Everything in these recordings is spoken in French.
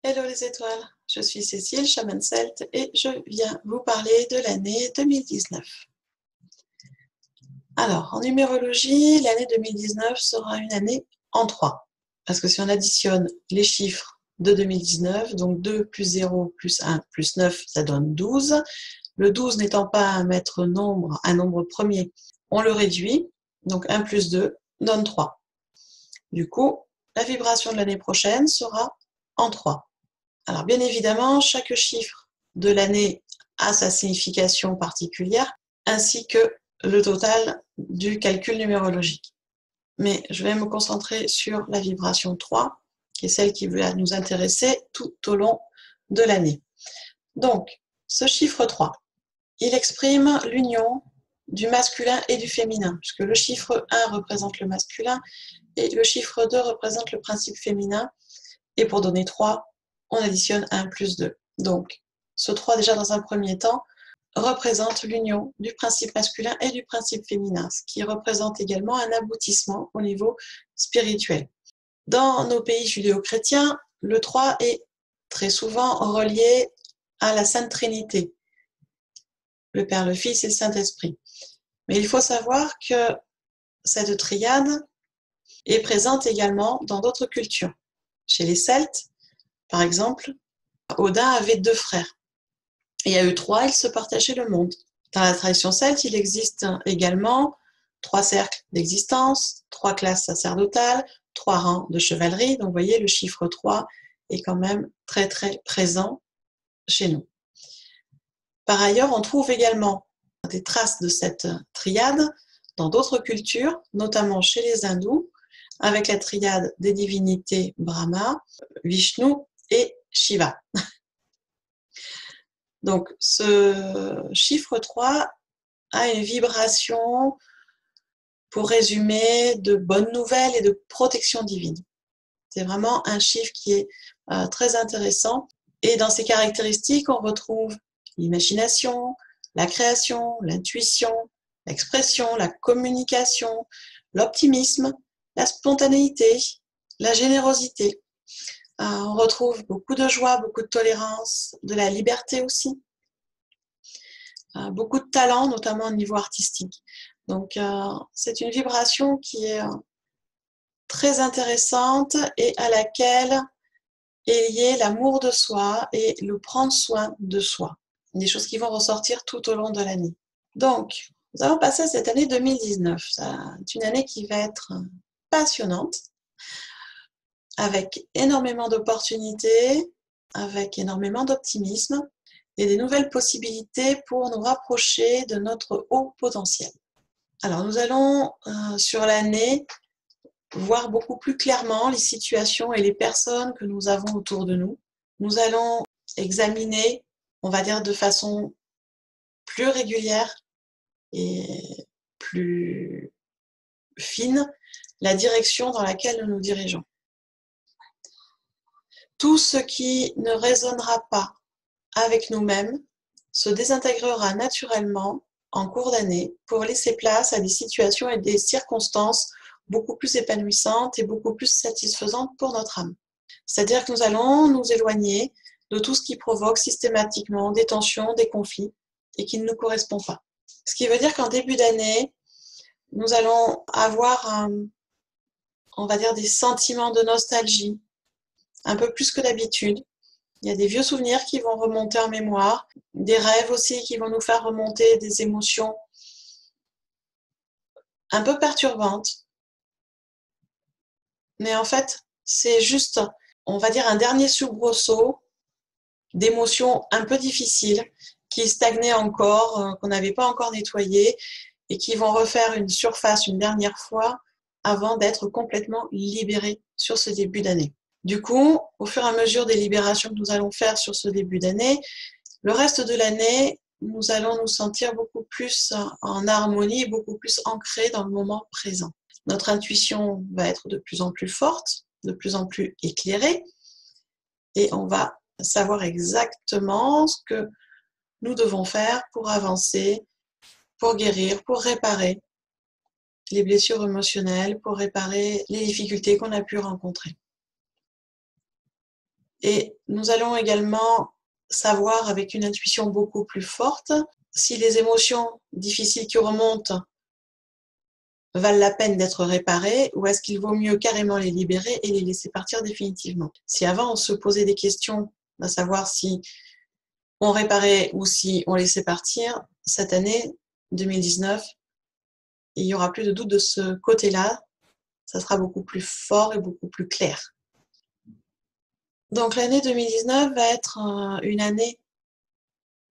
Hello les étoiles, je suis Cécile, chamane celte, et je viens vous parler de l'année 2019. Alors, en numérologie, l'année 2019 sera une année en 3. Parce que si on additionne les chiffres de 2019, donc 2 plus 0 plus 1 plus 9, ça donne 12. Le 12 n'étant pas un maître nombre, un nombre premier, on le réduit, donc 1 plus 2 donne 3. Du coup, la vibration de l'année prochaine sera en 3. Alors bien évidemment, chaque chiffre de l'année a sa signification particulière, ainsi que le total du calcul numérologique. Mais je vais me concentrer sur la vibration 3, qui est celle qui va nous intéresser tout au long de l'année. Donc, ce chiffre 3, il exprime l'union du masculin et du féminin, puisque le chiffre 1 représente le masculin et le chiffre 2 représente le principe féminin. Et pour donner 3, on additionne 1 plus 2. Donc, ce 3, déjà dans un premier temps, représente l'union du principe masculin et du principe féminin, ce qui représente également un aboutissement au niveau spirituel. Dans nos pays judéo-chrétiens, le 3 est très souvent relié à la Sainte Trinité, le Père, le Fils et le Saint-Esprit. Mais il faut savoir que cette triade est présente également dans d'autres cultures. Chez les Celtes, par exemple, Odin avait 2 frères. Et à eux 3, ils se partageaient le monde. Dans la tradition celte, il existe également 3 cercles d'existence, 3 classes sacerdotales, 3 rangs de chevalerie. Donc vous voyez, le chiffre 3 est quand même très très présent chez nous. Par ailleurs, on trouve également des traces de cette triade dans d'autres cultures, notamment chez les hindous, avec la triade des divinités Brahma, Vishnu et Shiva. Donc, ce chiffre 3 a une vibration, pour résumer, de bonnes nouvelles et de protection divine. C'est vraiment un chiffre qui est très intéressant. Et dans ses caractéristiques, on retrouve l'imagination, la création, l'intuition, l'expression, la communication, l'optimisme, la spontanéité, la générosité. On retrouve beaucoup de joie, beaucoup de tolérance, de la liberté aussi. Beaucoup de talent, notamment au niveau artistique. Donc, c'est une vibration qui est très intéressante et à laquelle est lié l'amour de soi et le prendre soin de soi. Des choses qui vont ressortir tout au long de l'année. Donc, nous allons passer à cette année 2019. C'est une année qui va être passionnante, avec énormément d'opportunités, avec énormément d'optimisme et des nouvelles possibilités pour nous rapprocher de notre haut potentiel. Alors, nous allons, sur l'année, voir beaucoup plus clairement les situations et les personnes que nous avons autour de nous. Nous allons examiner, on va dire de façon plus régulière et plus fine, la direction dans laquelle nous nous dirigeons. Tout ce qui ne résonnera pas avec nous-mêmes se désintégrera naturellement en cours d'année pour laisser place à des situations et des circonstances beaucoup plus épanouissantes et beaucoup plus satisfaisantes pour notre âme. C'est-à-dire que nous allons nous éloigner de tout ce qui provoque systématiquement des tensions, des conflits et qui ne nous correspond pas. Ce qui veut dire qu'en début d'année, nous allons avoir, on va dire, des sentiments de nostalgie, un peu plus que d'habitude. Il y a des vieux souvenirs qui vont remonter en mémoire, des rêves aussi qui vont nous faire remonter des émotions un peu perturbantes. Mais en fait, c'est juste, on va dire, un dernier soubresaut d'émotions un peu difficiles qui stagnaient encore, qu'on n'avait pas encore nettoyées et qui vont refaire une surface une dernière fois avant d'être complètement libérées sur ce début d'année. Du coup, au fur et à mesure des libérations que nous allons faire sur ce début d'année, le reste de l'année, nous allons nous sentir beaucoup plus en harmonie, beaucoup plus ancrés dans le moment présent. Notre intuition va être de plus en plus forte, de plus en plus éclairée, et on va savoir exactement ce que nous devons faire pour avancer, pour guérir, pour réparer les blessures émotionnelles, pour réparer les difficultés qu'on a pu rencontrer. Et nous allons également savoir avec une intuition beaucoup plus forte si les émotions difficiles qui remontent valent la peine d'être réparées ou est-ce qu'il vaut mieux carrément les libérer et les laisser partir définitivement. Si avant on se posait des questions à savoir si on réparait ou si on laissait partir, cette année 2019, il n'y aura plus de doute de ce côté-là, ça sera beaucoup plus fort et beaucoup plus clair. Donc l'année 2019 va être une année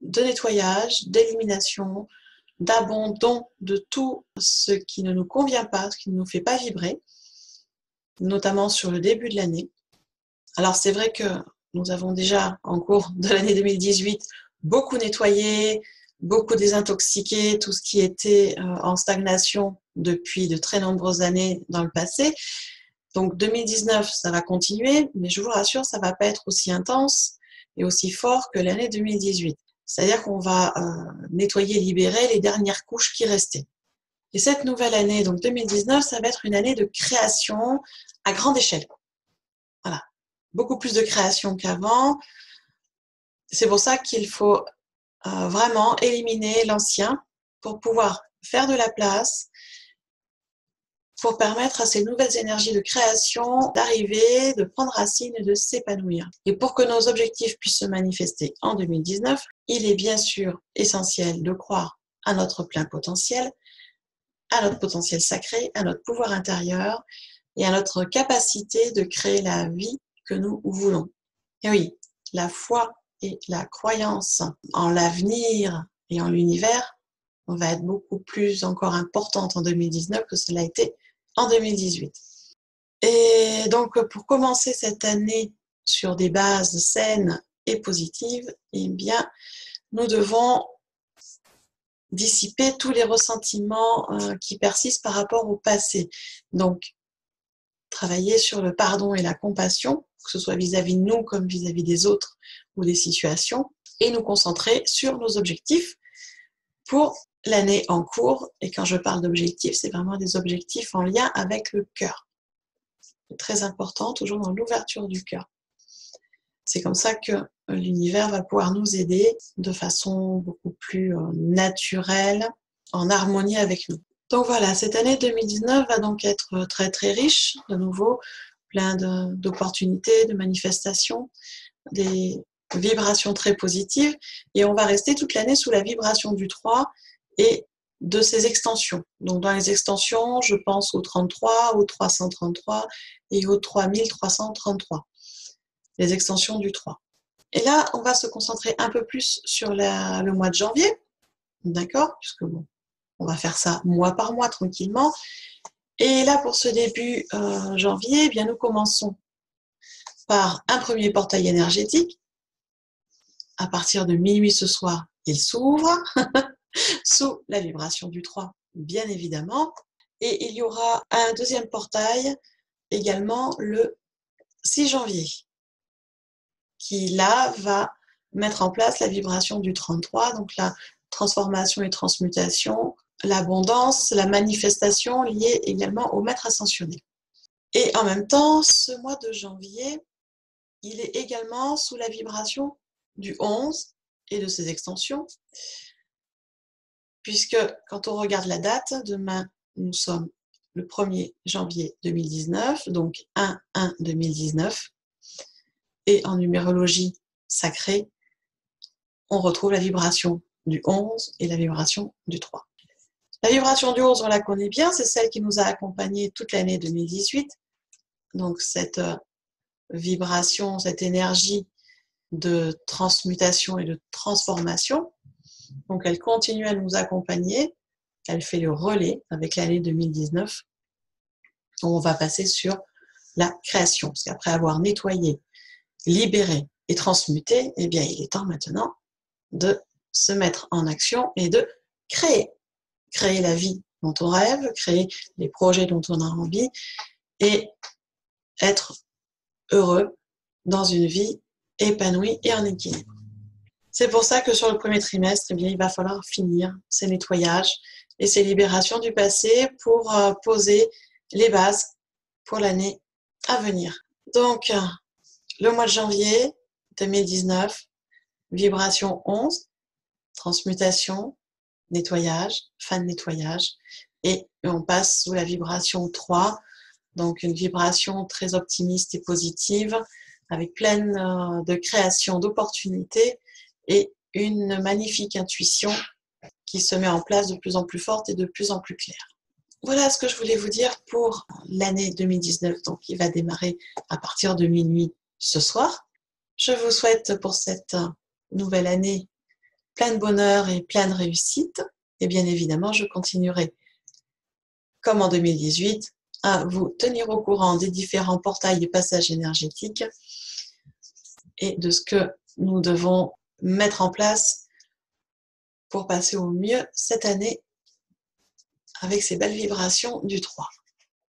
de nettoyage, d'élimination, d'abandon de tout ce qui ne nous convient pas, ce qui ne nous fait pas vibrer, notamment sur le début de l'année. Alors c'est vrai que nous avons déjà en cours de l'année 2018 beaucoup nettoyé, beaucoup désintoxiqué tout ce qui était en stagnation depuis de très nombreuses années dans le passé. Donc 2019, ça va continuer, mais je vous rassure, ça ne va pas être aussi intense et aussi fort que l'année 2018. C'est-à-dire qu'on va nettoyer, libérer les dernières couches qui restaient. Et cette nouvelle année, donc 2019, ça va être une année de création à grande échelle. Voilà, beaucoup plus de création qu'avant. C'est pour ça qu'il faut vraiment éliminer l'ancien pour pouvoir faire de la place, pour permettre à ces nouvelles énergies de création d'arriver, de prendre racine et de s'épanouir. Et pour que nos objectifs puissent se manifester en 2019, il est bien sûr essentiel de croire à notre plein potentiel, à notre potentiel sacré, à notre pouvoir intérieur et à notre capacité de créer la vie que nous voulons. Et oui, la foi et la croyance en l'avenir et en l'univers va être beaucoup plus encore importante en 2019 que cela a été en 2018. Et donc, pour commencer cette année sur des bases saines et positives, eh bien, nous devons dissiper tous les ressentiments qui persistent par rapport au passé. Donc, travailler sur le pardon et la compassion, que ce soit vis-à-vis de nous comme vis-à-vis des autres ou des situations, et nous concentrer sur nos objectifs pour l'année en cours. Et quand je parle d'objectifs, c'est vraiment des objectifs en lien avec le cœur. C'est très important, toujours dans l'ouverture du cœur. C'est comme ça que l'univers va pouvoir nous aider de façon beaucoup plus naturelle, en harmonie avec nous. Donc voilà, cette année 2019 va donc être très très riche, de nouveau, plein d'opportunités, de manifestations, des vibrations très positives, et on va rester toute l'année sous la vibration du 3 et de ses extensions. Donc dans les extensions, je pense au 33, au 333 et au 3333, les extensions du 3. Et là, on va se concentrer un peu plus sur le mois de janvier, d'accord, puisque bon, on va faire ça mois par mois tranquillement. Et là, pour ce début janvier, eh bien, nous commençons par un premier portail énergétique. À partir de minuit ce soir, il s'ouvre sous la vibration du 3, bien évidemment. Et il y aura un deuxième portail également le 6 janvier, qui là va mettre en place la vibration du 33, donc la transformation et transmutation, l'abondance, la manifestation liée également au maître ascensionné. Et en même temps, ce mois de janvier, il est également sous la vibration du 11 et de ses extensions, puisque quand on regarde la date, demain, nous sommes le 1er janvier 2019, donc 1-1-2019, et en numérologie sacrée, on retrouve la vibration du 11 et la vibration du 3. La vibration du 11, on la connaît bien, c'est celle qui nous a accompagnés toute l'année 2018. Donc cette vibration, cette énergie de transmutation et de transformation. Donc elle continue à nous accompagner, elle fait le relais avec l'année 2019. On va passer sur la création, parce qu'après avoir nettoyé, libéré et transmuté, eh bien il est temps maintenant de se mettre en action et de créer. Créer la vie dont on rêve, créer les projets dont on a envie et être heureux dans une vie épanouie et en équilibre. C'est pour ça que sur le premier trimestre, eh bien, il va falloir finir ces nettoyages et ces libérations du passé pour poser les bases pour l'année à venir. Donc, Le mois de janvier 2019, vibration 11, transmutation, nettoyage, fin de nettoyage. Et on passe sous la vibration 3, donc une vibration très optimiste et positive, avec pleine de création, d'opportunités et une magnifique intuition qui se met en place de plus en plus forte et de plus en plus claire. Voilà ce que je voulais vous dire pour l'année 2019, donc qui va démarrer à partir de minuit ce soir. Je vous souhaite pour cette nouvelle année plein de bonheur et plein de réussite. Et bien évidemment, je continuerai, comme en 2018, à vous tenir au courant des différents portails et passages énergétiques et de ce que nous devons mettre en place pour passer au mieux cette année avec ces belles vibrations du 3.